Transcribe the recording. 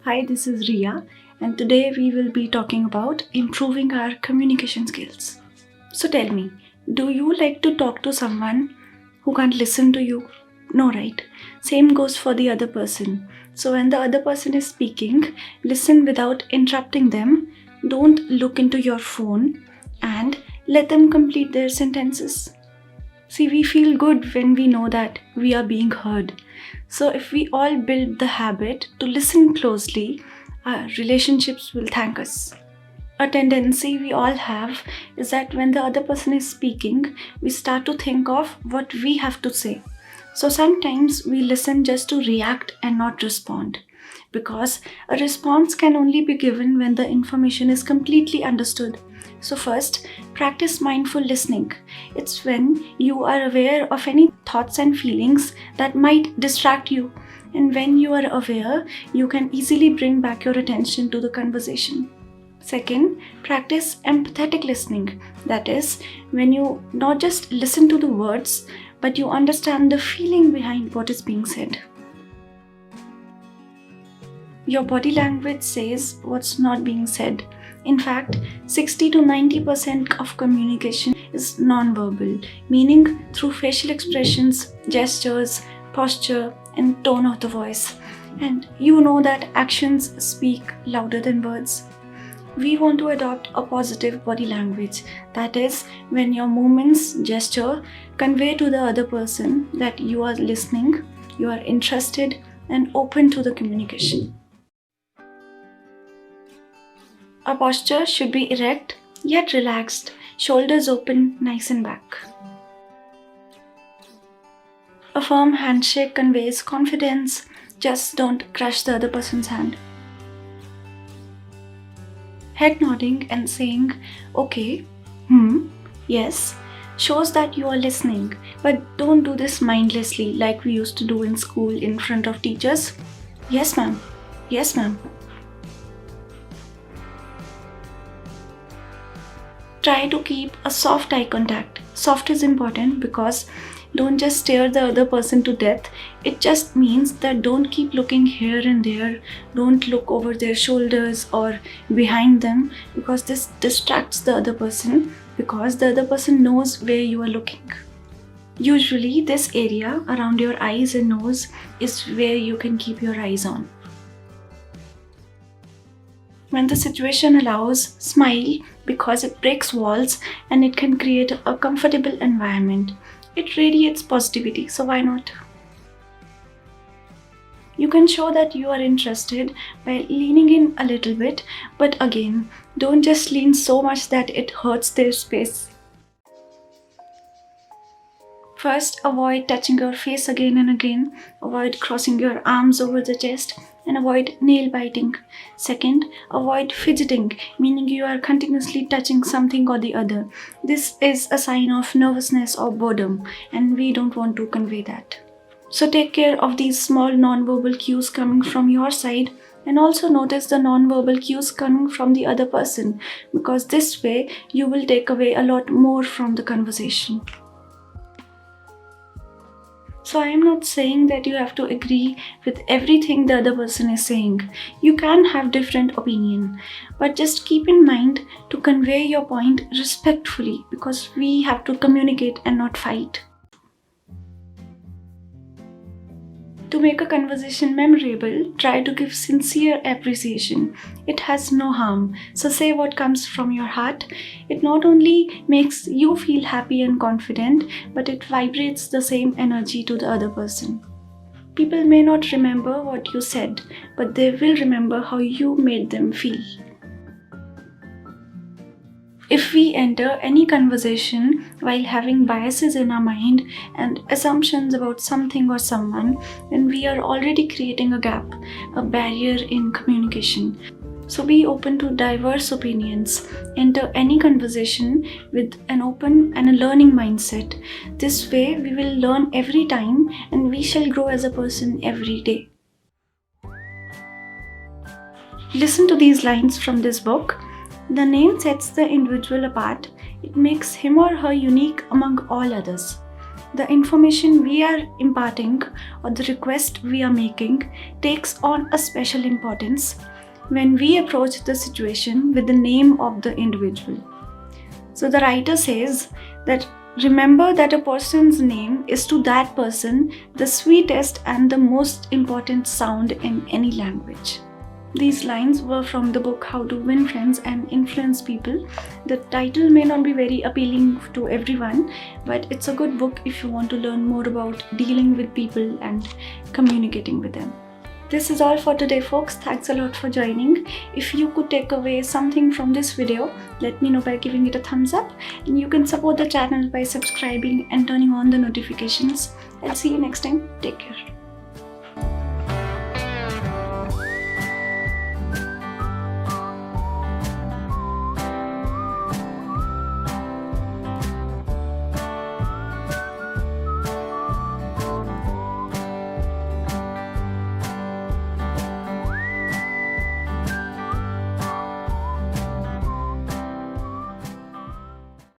Hi, this is Rhea, and today we will be talking about improving our communication skills. So tell me, do you like to talk to someone who can't listen to you? No, right? Same goes for the other person. So when the other person is speaking, listen without interrupting them. Don't look into your phone and let them complete their sentences. See, we feel good when we know that we are being heard. So if we all build the habit to listen closely, our relationships will thank us. A tendency we all have is that when the other person is speaking, we start to think of what we have to say. So sometimes we listen just to react and not respond, because a response can only be given when the information is completely understood. So first, practice mindful listening. It's when you are aware of any thoughts and feelings that might distract you. And when you are aware, you can easily bring back your attention to the conversation. Second, practice empathetic listening. That is, when you not just listen to the words, but you understand the feeling behind what is being said. Your body language says what's not being said. In fact, 60 to 90% of communication is non-verbal, meaning through facial expressions, gestures, posture, and tone of the voice. And you know that actions speak louder than words. We want to adopt a positive body language. That is, when your movements, gesture, convey to the other person that you are listening, you are interested, and open to the communication. Our posture should be erect yet relaxed, shoulders open, nice and back. A firm handshake conveys confidence, just don't crush the other person's hand. Head nodding and saying, okay, yes, shows that you are listening, but don't do this mindlessly like we used to do in school in front of teachers. Yes, ma'am. Yes, ma'am. Try to keep a soft eye contact. Soft is important because don't just stare the other person to death. It just means that don't keep looking here and there. Don't look over their shoulders or behind them, because this distracts the other person, because the other person knows where you are looking. Usually this area around your eyes and nose is where you can keep your eyes on. When the situation allows, smile, because it breaks walls and it can create a comfortable environment. It radiates positivity, so why not? You can show that you are interested by leaning in a little bit, but again, don't just lean so much that it hurts their space. First, avoid touching your face again and again, avoid crossing your arms over the chest, and avoid nail biting. Second, avoid fidgeting, meaning you are continuously touching something or the other. This is a sign of nervousness or boredom, and we don't want to convey that. So take care of these small non-verbal cues coming from your side, and also notice the non-verbal cues coming from the other person, because this way you will take away a lot more from the conversation. So I am not saying that you have to agree with everything the other person is saying. You can have different opinion, but just keep in mind to convey your point respectfully, because we have to communicate and not fight. To make a conversation memorable, try to give sincere appreciation. It has no harm, so say what comes from your heart. It not only makes you feel happy and confident, but it vibrates the same energy to the other person. People may not remember what you said, but they will remember how you made them feel. If we enter any conversation while having biases in our mind and assumptions about something or someone, then we are already creating a gap, a barrier in communication. So be open to diverse opinions. Enter any conversation with an open and a learning mindset. This way we will learn every time and we shall grow as a person every day. Listen to these lines from this book. The name sets the individual apart. It makes him or her unique among all others. The information we are imparting or the request we are making takes on a special importance when we approach the situation with the name of the individual. So the writer says that remember that a person's name is to that person the sweetest and the most important sound in any language. These lines were from the book How to Win Friends and Influence People. The title may not be very appealing to everyone, but it's a good book if you want to learn more about dealing with people and communicating with them. This is all for today, folks. Thanks a lot for joining. If you could take away something from this video, let me know by giving it a thumbs up. And you can support the channel by subscribing and turning on the notifications. I'll see you next time. Take care.